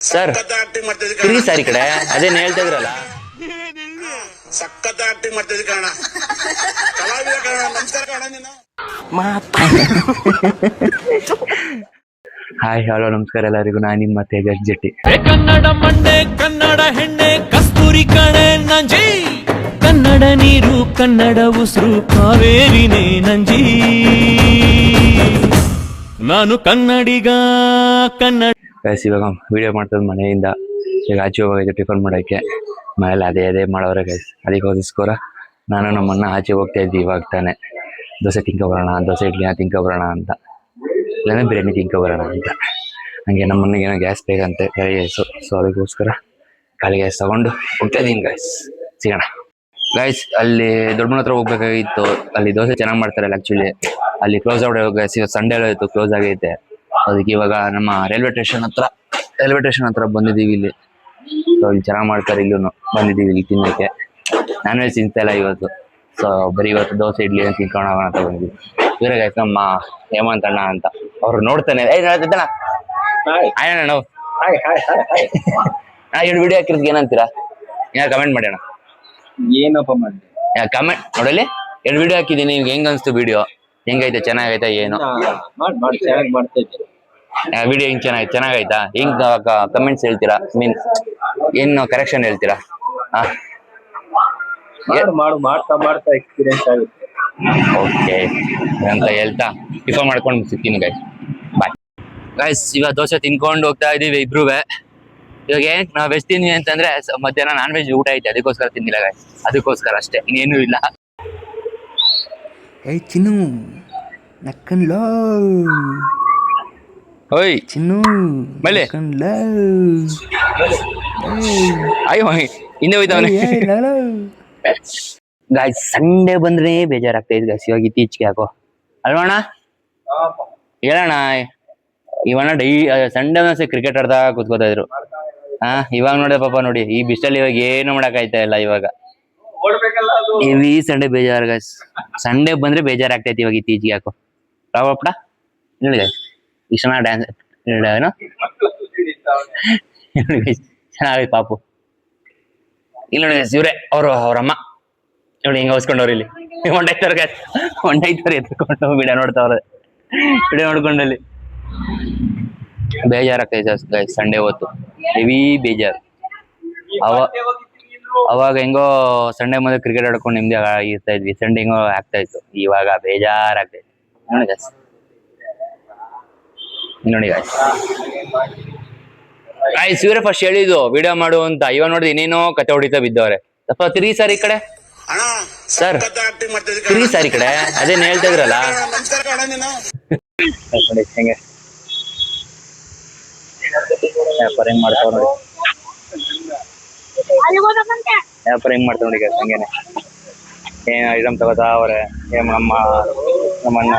Sir ತಿರುಗಿ sir ಈ ಕಡೆ ಅದೇನು ಹೇಳ್ತಾ ಇದ್ರಲ್ಲ ಸಖತ್ ಆಕ್ಟಿಂಗ್ ಮಾಡ್ತಿದ್ದೆ ಕಣ ಕಲಾವಿದ ಕಣ ನಮಸ್ಕಾರ ಕಣ ನೀನು ಹಾಯ್ ಹಲೋ ನಮಸ್ಕಾರ ಎಲ್ಲರಿಗೂ ನಾನು ನಿಮ್ಮ ತೇಜಸ್ ಜೆಟ್ಟಿ. ಕನ್ನಡ ಮಂಡೆ ಕನ್ನಡ ಹೆಣ್ಣೆ ಕಸ್ತೂರಿ ಕಣೆ ನಂಜಿ ಕನ್ನಡ ನೀರು ಕನ್ನಡ ಉಸಿರು ಕಾವೇರಿನೇ ನಂಜಿ ನಾನು ಕನ್ನಡಿಗ ಕನ್ನಡ. ಗೈಸ್ ಇವಾಗ ವಿಡಿಯೋ ಮಾಡ್ತದ ಮನೆಯಿಂದ ಈಗ ಆಚೆ ಹೋಗೈತೆ ಟಿಫನ್ ಮಾಡೋಕ್ಕೆ ಮನೇಲಿ ಅದೇ ಮಾಡೋರೆ ಗೈಸ್. ಅದಕ್ಕೋಸ್ಕರ ನಾನು ನಮ್ಮನ್ನ ಆಚೆ ಹೋಗ್ತಾ ಇದ್ವಿ ಇವಾಗ ತಾನೆ. ದೋಸೆ ತಿನ್ಕೊಬರೋಣ, ದೋಸೆ ಇಡ್ಲಿನ ತಿನ್ಕೊಬರೋಣ ಅಂತ, ಇಲ್ಲಾಂದ್ರೆ ಬಿರಿಯಾನಿ ತಿನ್ಕೊಬರೋಣ ಅಂತ. ಹಂಗೆ ನಮ್ಮನೆಗೆ ಏನೋ ಗ್ಯಾಸ್ ಬೇಕಂತೆ ಖಾಲಿ ಗ್ಯಾಸು. ಸೊ ಅದಕ್ಕೋಸ್ಕರ ಖಾಲಿ ಗ್ಯಾಸ್ ತಗೊಂಡು ಹೋಗ್ತಾ ಇದ್ದೀನಿ ಗೈಸ್. ಸಿಗೋಣ ಗೈಸ್. ಅಲ್ಲಿ ದೊಡ್ಡಮನೆ ಹತ್ರ ಹೋಗ್ಬೇಕಾಗಿತ್ತು. ಅಲ್ಲಿ ದೋಸೆ ಚೆನ್ನಾಗಿ ಮಾಡ್ತಾರಲ್ಲ ಆ್ಯಕ್ಚುಲಿ. ಅಲ್ಲಿ ಕ್ಲೋಸ್ ಔಟ್ ಗೈಸ್. ಇವತ್ತು ಸಂಡೇ ಎಲ್ಲ ಇತ್ತು, ಕ್ಲೋಸ್ ಆಗೈತೆ. ಅದಕ್ಕೆ ಇವಾಗ ನಮ್ಮ ರೈಲ್ವೆ ಸ್ಟೇಷನ್ ಹತ್ರ ಬಂದಿದ್ದೀವಿ ಇಲ್ಲಿ. ಸೊ ಇಲ್ಲಿ ಚೆನ್ನಾಗಿ ಮಾಡ್ತಾರೆ, ಇಲ್ಲೂ ಬಂದಿದ್ದೀವಿ ಇಲ್ಲಿ ತಿನ್ನೋಕ್ಕೆ. ನಾನ್ ವೆಜ್ ತಿಂತಾ ಇಲ್ಲ ಇವತ್ತು. ಸೊ ಬರೀ ಇವತ್ತು ದೋಸೆ ಇಡ್ಲಿ ಅಂತ ತಿನ್ಕೊಂಡು ಅಂತ ಬಂದಿದ್ದೀವಿ. ಇವರೇ ಗೈಸ್ ನಮ್ಮ ಹೇಮಂತ್ ಅಣ್ಣ ಅಂತ. ಅವ್ರು ನೋಡ್ತಾನೆ ಆಯ್ತಣ್ಣ ನಾವು ಎರಡು ವಿಡಿಯೋ ಹಾಕಿರೋದಕ್ಕೆ ಏನಂತೀರಾ? ಏನಾರು ಕಮೆಂಟ್ ಮಾಡಿ ಅಣ್ಣ. ಏನಪ್ಪ ಮಾಡಿ ಕಮೆಂಟ್ ನೋಡಲಿ. ಎರಡು ವಿಡಿಯೋ ಹಾಕಿದ್ದೀನಿ, ನಿಮ್ಗೆ ಹೆಂಗ್ ಅನ್ಸ್ತು ವಿಡಿಯೋ? ಹೆಂಗೈತೆ, ಚೆನ್ನಾಗೈತಾ ಏನು? ಚೆನ್ನಾಗಿ ಮಾಡ್ತೈತೆ ವಿಡಿಯೋ ಹೆಂಗ್ ಚೆನ್ನಾಗೈತಾ? ಹೆಂಗ್ ಕಮೆಂಟ್ಸ್ ಹೇಳ್ತೀರಾ? ಮೀನ್ಸ್ ಏನು ಕರೆಕ್ಷನ್ ಹೇಳ್ತೀರಾ? ಮಾಡ್ತಾ ಎಕ್ಸ್ಪೀರಿಯನ್ಸ್ ಆಗುತ್ತೆ. ಓಕೆ ಅಂತ ಹೇಳ್ತಾ ಟಿಫನ್ ಮಾಡ್ಕೊಂಡು ಸಿಗ್ತೀನಿ ಗೈಸ್. Bye guys. ಇವಾಗ ದೋಸೆ ತಿನ್ಕೊಂಡು ಹೋಗ್ತಾ ಇದೀವಿ ಇಬ್ರುವೆ. ಇವಾಗ ನಾವು ವೆಜ್ ತಿಂದ್ವಿ ಅಂತಂದ್ರೆ ಮಧ್ಯಾಹ್ನ ನಾನ್ ವೆಜ್ ಊಟ ಐತೆ, ಅದಕ್ಕೋಸ್ಕರ ತಿಂದಿಲ್ಲ ಗೈಸ್. ಅದಕ್ಕೋಸ್ಕರ ಅಷ್ಟೇ, ಇನ್ನೇನು ಇಲ್ಲ. ಏಯ್ ಚಿನ್ನು ನಕ್ಕನ್ಲೋ, ಓಯ್ ಚಿನ್ನು ಬಲೆ ನಕ್ಕನ್ಲೋ, ಅಯ್ಯೋ ಹಿಂದೆ ಹೋಯ್ತವನೆ ಗಾಯ್ಸ್. ಸಂಡೇ ಬಂದ್ರೆ ಬೇಜಾರಾಗ್ತೈತೆ ಗಾಯ್ಸ್ ಇವಾಗ ಇತ್ತೀಚೆಗೆ. ಯಾಕೋ ಅಲ್ವಣ್ಣ? ಹೇಳೋಣ. ಇವಣ್ಣ ಸಂಡೇ ಒಂದ್ಸೆ ಕ್ರಿಕೆಟ್ ಆಡ್ತಾ ಕೂತ್ಕೋತಾ ಇದ್ರು. ಇವಾಗ ನೋಡಿದೆ ಪಾಪ, ನೋಡಿ ಈ ಬಿಸ್ಲಲ್ಲಿ ಇವಾಗ ಏನು ಮಾಡಕ್ ಆಯ್ತಾ ಇಲ್ಲ. ಇವಾಗ ಈ ಸಂಡೇ ಬೇಜಾರು ಗಾಯ್ಸ್. ಸಂಡೇ ಬಂದ್ರೆ ಬೇಜಾರಾಗ್ತೈತಿ ಇವಾಗ ಇತ್ತೀಚೆಗೆ. ಯಾಕೋ ರಾವಪ್ಪಡ ನೋಡಿ ಗಾಯ್ಸ್, ಇಷ್ಟ ಡ್ಯಾನ್ಸ್ ಏನೋ ಚೆನ್ನಾಗೈತೆ ಪಾಪು. ಇಲ್ಲಿ ನೋಡಿ ಇವ್ರೆ ಅವ್ರಮ್ಮ ನೋಡಿ ಹಿಂಗ ಹೊಸ್ಕೊಂಡವ್ರು. ಇಲ್ಲಿ ಹೊಂಡೈತವ್ರ ಗಾಯ್ಸ್, ಹೊಂಡೈತವ್ರು ಎತ್ಕೊಂಡು ವಿಡಿಯೋ ನೋಡ್ತಾವ್ರೆ. ವಿಡಿಯೋ ನೋಡ್ಕೊಂಡಲ್ಲಿ ಬೇಜಾರಾಗ್ತೈತೆ ಗಾಯ್ಸ್. ಸಂಡೇ ಹೊತ್ತು ಹೆವಿ ಬೇಜಾರು. ಅವಾಗ ಹೆಂಗೋ ಸಂಡೇ ಮುಂದೆ ಕ್ರಿಕೆಟ್ ಆಡ್ಕೊಂಡು ನಿಮ್ದೆ ಇರ್ತಾ ಇದ್ವಿ. ಸಂಡೇ ಹೆಂಗೋ ಆಗ್ತಾ ಇತ್ತು. ಇವಾಗ ಬೇಜಾರಾಗ್ತೈತೆ ನೋಡಿ ಗಾಯ್ಸ್. ನೋಡಿ ಗಾಯ್ಸ್. ಗಾಯ್ಸ್ ಇವರೇ ಫಸ್ಟ್ ಹೇಳಿದ್ದು ವಿಡಿಯೋ ಮಾಡು ಅಂತ. ಇವಾಗ ನೋಡಿದ್ರೆ ಇನ್ನೇನೋ ಕತೆ ಹೊಡಿತಾ ಬಿದ್ದವ್ರೆ. ಸ್ವಲ್ಪ ತಿರುಗಿ ಸರ್ ಈ ಕಡೆ. ಸರ್ ತಿರುಗಿ ಸರ್ ಈ ಕಡೆ ಅದೇನು ಹೇಳ್ತಾ ಇದ್ರಲ್ಲ. ನಮಸ್ಕಾರ ಕಣ ನೀನು ನೋಡಿ ಹೆಂಗೆ ವ್ಯಾಪಾರ ಹೆಂಗ್ ಮಾಡ್ತಾವ ನೋಡಿ. ವ್ಯಾಪಾರ ಹೆಂಗ್ ಮಾಡ್ತಾವ ನೋಡಿ ಹಂಗೇನೆ. ಏನ್ ಐಟಮ್ ತಗೋತಾ ಅವ್ರೆ ನಮ್ಮಣ್ಣ.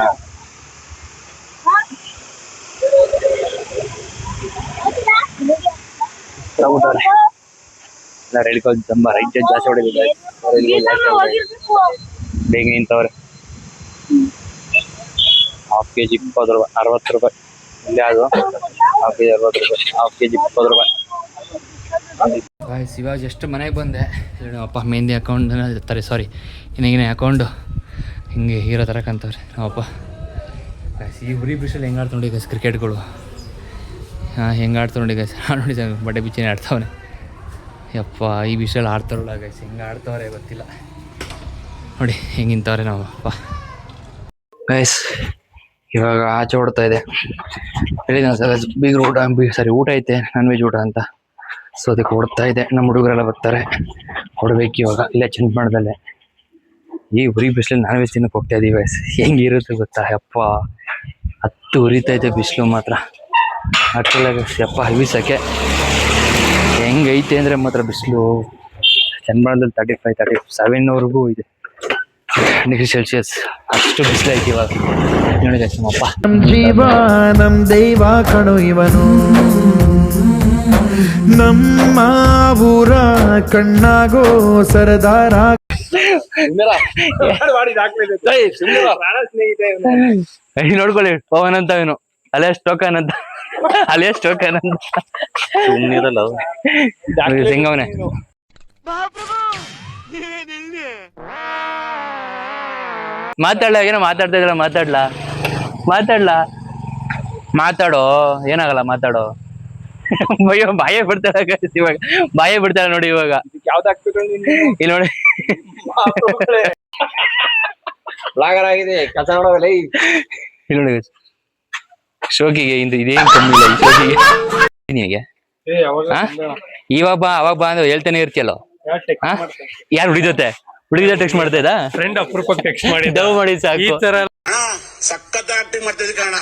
ರೈಲ್ ತುಂಬಾ ರೈಟ್ ಜಾಸ್ತಿ ಹೊಡಿದೆ. ಬೇಗ ನಿಂತವ್ರೆ. ಹಾಫ್ ಕೆಜಿ 20 ರೂಪಾಯಿ, 60 ರೂಪಾಯಿ. ಇಲ್ಲೇ ಅದು ಹಾಫ್ ಕೆಜಿ 60 ರೂಪಾಯಿ, ಹಾಫ್ ಕೆಜಿ 20 ರೂಪಾಯಿ. ಇವಾಗ ಜಸ್ಟ್ ಮನೆಗೆ ಬಂದೆ. ನಮ್ಮಪ್ಪ ಮೆಹಂದಿ ಹಾಕೊಂಡು ಇರ್ತಾರೆ, ಸಾರಿ ಇನ್ನೇನೆ ಹಾಕೊಂಡು ಹಿಂಗೆ ಹೀರೋ ತರಕಂತವ್ರೆ ನಮ್ಮಪ್ಪ. ಈ ಉರಿ ಬಿಸಿಲು ಹೆಂಗೆ ಆಡ್ತಾ ನೋಡಿ ಗೈಸ್ ಕ್ರಿಕೆಟ್ಗಳು. ಹೆಂಗೆ ಆಡ್ತಾ ನೋಡಿ ಗೈಸ್. ನೋಡಿ ಬಟ್ಟೆ ಬಿಚ್ಚಿನೇ ಆಡ್ತಾವನೆ. ಯಪ್ಪ ಈ ಬಿಸಿಲಲ್ಲಿ ಆಡ್ತಾರಲ್ಲ ಗೈಸ್, ಹೆಂಗೆ ಆಡ್ತಾವ್ರೆ ಗೊತ್ತಿಲ್ಲ. ನೋಡಿ ಹೆಂಗೆ ನಿಂತವ್ರೆ ನಮ್ಮಪ್ಪ ಗೈಸ್. ಇವಾಗ ಆಚೆ ಓಡ್ತಾ ಇದೆ. ಹೇಳಿದ ಸರ್ ಬೀಗ್ರ ಊಟ, ಊಟ ಐತೆ ನಾನ್ ವೆಜ್ ಊಟ ಅಂತ. ಸೊ ಅದಕ್ಕೆ ಓಡ್ತಾ ಇದೆ. ನಮ್ಮ ಹುಡುಗರೆಲ್ಲ ಬರ್ತಾರೆ, ಕೊಡ್ಬೇಕು ಇವಾಗ. ಇಲ್ಲೇ ಚಿಂತಮಣದಲ್ಲೇ ಈ ಉರಿ ಬಿಸಿಲು ನಾನ್ ವೆಜ್ ತಿನ್ನಕ್ಕೆ ಹೋಗ್ತಾ ಇದೀವಿ ಗೈಸ್. ಹೆಂಗಿರುತ್ತೆ ಗೊತ್ತಾ? ಯಪ್ಪ ಹತ್ತು ಉರಿತೈತೆ ಬಿಸಿಲು ಮಾತ್ರ. ಅಷ್ಟೆಲ್ಲ ಗೈಸ್ ಯಪ್ಪ ಹೆವಿ ಸೆಕೆ. ಹೆಂಗೈತೆ ಅಂದರೆ ಮಾತ್ರ ಬಿಸಿಲು. ಚನ್ನಬಣ್ಣದಲ್ಲಿ 35-37ವರೆಗೂ ಇದೆ ಡಿಗ್ರಿ ಸೆಲ್ಸಿಯಸ್. ಅಷ್ಟು ಬಿಸಿಲು ಐತಿ ಇವಾಗ ನೋಡಿ ಗೈಸ್. ನಮ್ಮಪ್ಪ ನಮ್ ಜೀವ ನಮ್ ದೈವ ಕಣು ಇವನು, ನಮ್ಮ ಊರ ಕಣ್ಣಾಗೋ ಸರದಾರ. ನೋಡ್ಕೊಳ್ಳಿ ಪವನ್ ಅಂತ ಇವನು. ಅಲಿಯಾಸ್ ಟೋಕನ್ ಅಂತ ಅಲಿಯಾಸ್ ಟೋಕನ್ ಅಂತ ಸುಮ್ಮನಿರಲ್ಲ ಹೆಂಗವನೆ ಮಾತಾಡ್ಲ ಏನೋ ಮಾತಾಡ್ತಾ ಇದ್ರ ಮಾತಾಡೋ ಏನಾಗಲ್ಲ ಮಾತಾಡೋ ಅಯ್ಯೋ ಬಾಯೇ ಬಿಡ್ತಾಳೆ guys ಇವಾಗ ಬಾಯೇ ಬಿಡ್ತಾಳೆ ನೋಡಿ ಇವಾಗ ಇಲ್ಲಿ ನೋಡಿ ಆಗಿದೆ ಕೆಲಸ ಮಾಡೋಲ್ಲ ಇಲ್ಲಿ ನೋಡಿ guys. ಶೋಕಿಗೆ ಇದೇನ್ ಕಮ್ಮಿ ಇಲ್ಲ ಈ ಶೋಕಿಗೆ ನಿನಗೆ ಇವಾಗ ಬಾ ಅವಾಗ ಬಾ ಅಂದ್ರೆ ಹೇಳ್ತಾನೆ ಇರ್ತಿಯಲ್ಲ ಯಾರು ಹುಡುಗಿದ ಟೆಕ್ಸ್ಟ್ ಮಾಡ್ತಾ ಇದ್ದ ಫ್ರೆಂಡ್ ಅಪರೂಪಕ್ಕೆ ಟೆಕ್ಸ್ಟ್ ಮಾಡಿ ಡವ್ ಮಾಡಿ ಸಾಕು ಸಖತ್ ಆಕ್ಟಿಂಗ್ ಮಾಡ್ತಿದ್ದೆ ಕಣ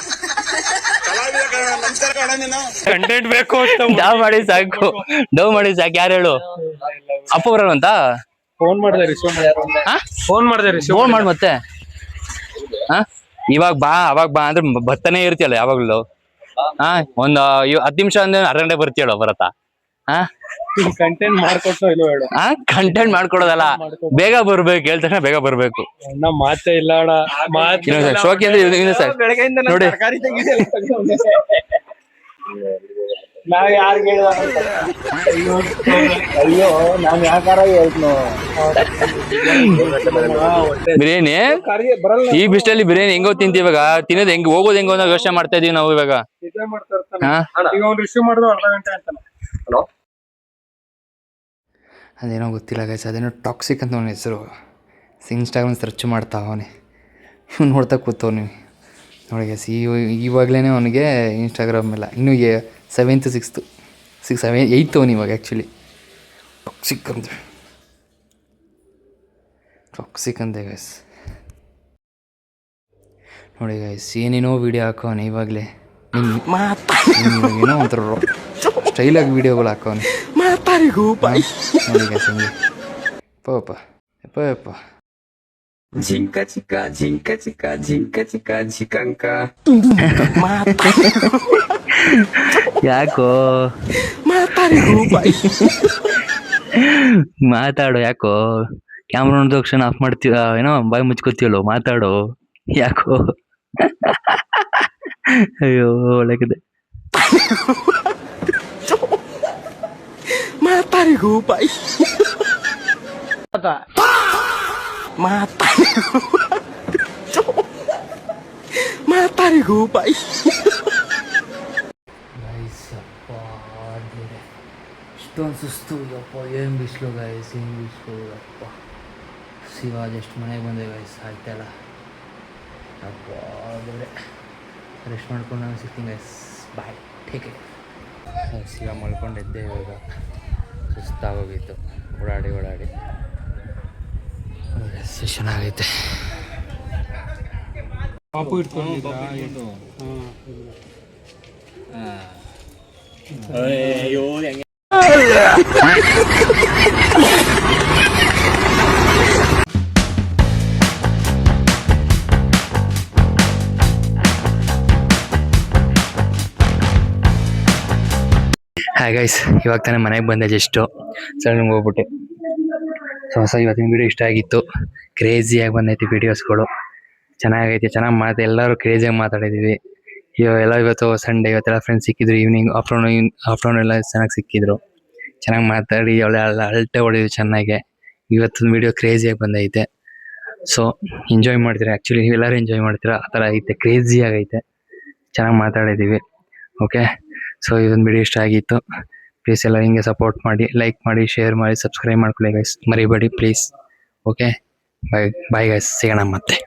ಕಲಾವಿದ ಕಣ ನಮಸ್ಕಾರ ಕಣ ನೀನು ಕಂಟೆಂಟ್ ಬೇಕು ಅಂತ ಡವ್ ಮಾಡಿ ಸಾಕು ಯಾರು ಹೇಳು ಅಪ್ಪ ಬರೋಣ ಅಂತ ಫೋನ್ ಮಾಡಿದೆ ರಿಸೀವ್ ಫೋನ್ ಮಾಡಿ ಮತ್ತೆ ಇವಾಗ ಬಾ ಅವಾಗ ಬಾ ಅಂದ್ರೆ ಬರ್ತಾನೆ ಇರ್ತಿಯಲ್ಲ ಯಾವಾಗ್ಲೂ ಒಂದು 10 ನಿಮಿಷ ಅಂದ್ರೆ ಅರ್ಧ ಗಂಟೆ ಬರ್ತೀಯಲ್ಲ ಬರತ್ತಾ ಕಂಟೆಂಟ್ ಮಾಡ್ಕೊಟ್ಟು ಇಲ್ಲ ಹೇಳು ಕಂಟೆಂಟ್ ಮಾಡ್ಕೊಡೋದಲ್ಲ ಬೇಗ ಬರ್ಬೇಕು ಹೇಳ್ತಾನೆ ಬೇಗ ಬರ್ಬೇಕು ಅಣ್ಣ ಮಾತೇ ಇಲ್ಲ ಅಣ್ಣ ಶೋಕಿ ಅಂದ್ರೆ ನೋಡಿ ನಾವ್ ಯಾರಿಗೆ ಅಯ್ಯೋ ನಾನ್ ಯಾಕಾರ ಹೇಳ್ತನೋ ಬಿರಿಯಾನಿ ಈ ಬಿಸ್ಲಲ್ಲಿ ಬಿರಿಯಾನಿ ಹೆಂಗೋ ತಿಂತೀವಿ ಇವಾಗ ತಿನ್ನೋದು ಹೆಂಗ್ ಹೋಗೋದು ಹೆಂಗೋ ಅನ್ನೋ ಯೋಚನೆ ಮಾಡ್ತಾ ಇದೀವಿ ನಾವು ಇವಾಗ ಈಗ ಅವ್ನು ರಿಸೀವ್ ಮಾಡಿದ್ರು ಅರ್ಧ ಗಂಟೆ ಅಂತಾನೆ ಅದೇನೋ ಗೊತ್ತಿಲ್ಲ ಗೈಸ್ ಅದೇನೋ ಟಾಕ್ಸಿಕ್ ಅಂತ ಅವನ ಹೆಸರು ಇನ್ಸ್ಟಾಗ್ರಾಮ್ ಸರ್ಚ್ ಮಾಡ್ತಾ ಅವನೇ ಇವ್ನು ನೋಡ್ತಾ ಕೂತವನು ನೋಡಿ ಗೈಸ್ ಇವಾಗಲೇ ಅವನಿಗೆ ಇನ್ಸ್ಟಾಗ್ರಾಮ್ ಎಲ್ಲ ಇನ್ನೂ 7th 6th 8th ಅವನು ಇವಾಗ ಆ್ಯಕ್ಚುಲಿ ಟಾಕ್ಸಿಕ್ ಅಂದೆ ಗೈಸ್ ನೋಡಿ ಗೈಸ್ ಏನೇನೋ ವೀಡಿಯೋ ಹಾಕೋನೆ ಇವಾಗಲೇ ಏನೋ ಒಂಥರ ಸ್ಟೈಲಾಗಿ ವೀಡಿಯೋಗಳು ಹಾಕೋನೆ ನೋಡಿ ಗೈಸ್ ಹಂಗೆ ಪಪ್ಪ ಜಿಂಕ ಚಿಕ್ಕ ಜಿಕಂಕ ಯಾಕೋ ಮಾತಾಡೋ ಯಾಕೋ ಕ್ಯಾಮ್ರಾ ನೋಡಿದ ತಕ್ಷಣ ಆಫ್ ಮಾಡ್ತೀವ ಏನೋ ಬಾಯಿ ಮುಚ್ಕೋತೀವಲ್ಲೋ ಮಾತಾಡೋ ಯಾಕೋ ಅಯ್ಯೋ ಒಳಗಿದೆ ಮಾತಾರಿಗೂ ಬಾಯ್ ಮಾತಾರಿಗೂ ಬಾಯ್ ಇಷ್ಟೊಂದು ಸುಸ್ತು ಯಪ್ಪ ಏನು ಬಿಸಿಲು ಗಾಯಸ್ ಏನು ಬಿಸಿಲು ಯಪ್ಪ ಶಿವಾಜ್ ಎಷ್ಟು ಮನೆಗೆ ಬಂದೆ ಗಾಯಸ್ ಆಯ್ತಲ್ಲ ಅಪ್ಪ ದೇವ್ರೆ ರೆಸ್ಟ್ ಮಾಡ್ಕೊಂಡು ನಾನು ಸಿಗ್ತೀನಿ ಗಾಯಸ್ ಬಾಯ್ ಟೇಕ್ ಶಿವ ಮಲ್ಕೊಂಡಿದ್ದೆ ಇವಾಗ ಸುಸ್ತಾಗೋಗಿತ್ತು ಓಡಾಡಿ ಚೆನ್ನಾಗೈತೆ ಪಾಪು ಇಟ್ಕೊಂಡಿದ್ದ ಹಾಯ್ ಗೈಸ್ ಇವಾಗ ತಾನೇ ಮನೆಗೆ ಬಂದೆ ಜಸ್ಟು ಸಡನ್ಗೆ ಹೋಗ್ಬಿಟ್ಟೆ ಸೊ ಇವತ್ತಿನ ವೀಡಿಯೋ ಇಷ್ಟ ಆಗಿತ್ತು ಕ್ರೇಜಿಯಾಗಿ ಬಂದೈತಿ ವೀಡಿಯೋಸ್ಗಳು ಚೆನ್ನಾಗೈತಿ ಚೆನ್ನಾಗಿ ಎಲ್ಲರೂ ಕ್ರೇಜಿಯಾಗಿ ಮಾತಾಡಿದ್ದೀವಿ ಎಲ್ಲ ಇವತ್ತು ಸಂಡೇ ಇವತ್ತೆಲ್ಲ ಫ್ರೆಂಡ್ಸ್ ಸಿಕ್ಕಿದ್ರು ಈವ್ನಿಂಗ್ ಆಫ್ಟರ್ನೂನ್ ಎಲ್ಲ ಚೆನ್ನಾಗಿ ಸಿಕ್ಕಿದ್ರು ಚೆನ್ನಾಗಿ ಮಾತಾಡಿ ಅಳಟೆ ಹೊಡೆದಿದ್ದು ಚೆನ್ನಾಗೆ ಇವತ್ತೊಂದು ವೀಡಿಯೋ ಕ್ರೇಜಿಯಾಗಿ ಬಂದೈತೆ ಸೊ ಎಂಜಾಯ್ ಮಾಡ್ತೀರಾ ಆ್ಯಕ್ಚುಲಿ ನೀವೆಲ್ಲರೂ ಎಂಜಾಯ್ ಮಾಡ್ತೀರಾ ಆ ಥರ ಐತೆ ಕ್ರೇಜಿಯಾಗೈತೆ ಚೆನ್ನಾಗಿ ಮಾತಾಡಿದ್ದೀವಿ ಓಕೆ ಸೊ ಇದೊಂದು ವಿಡಿಯೋ ಇಷ್ಟ ಆಗಿತ್ತು ಪ್ಲೀಸ್ ಎಲ್ಲ ಹಿಂಗೆ ಸಪೋರ್ಟ್ ಮಾಡಿ ಲೈಕ್ ಮಾಡಿ ಶೇರ್ ಮಾಡಿ ಸಬ್ಸ್ಕ್ರೈಬ್ ಮಾಡ್ಕೊಳ್ಳಿ ಗೈಸ್ ಮರಿಬೇಡಿ ಪ್ಲೀಸ್ ಓಕೆ ಬಾಯ್ ಗೈಸ್ ಸಿಗೋಣ ಮತ್ತೆ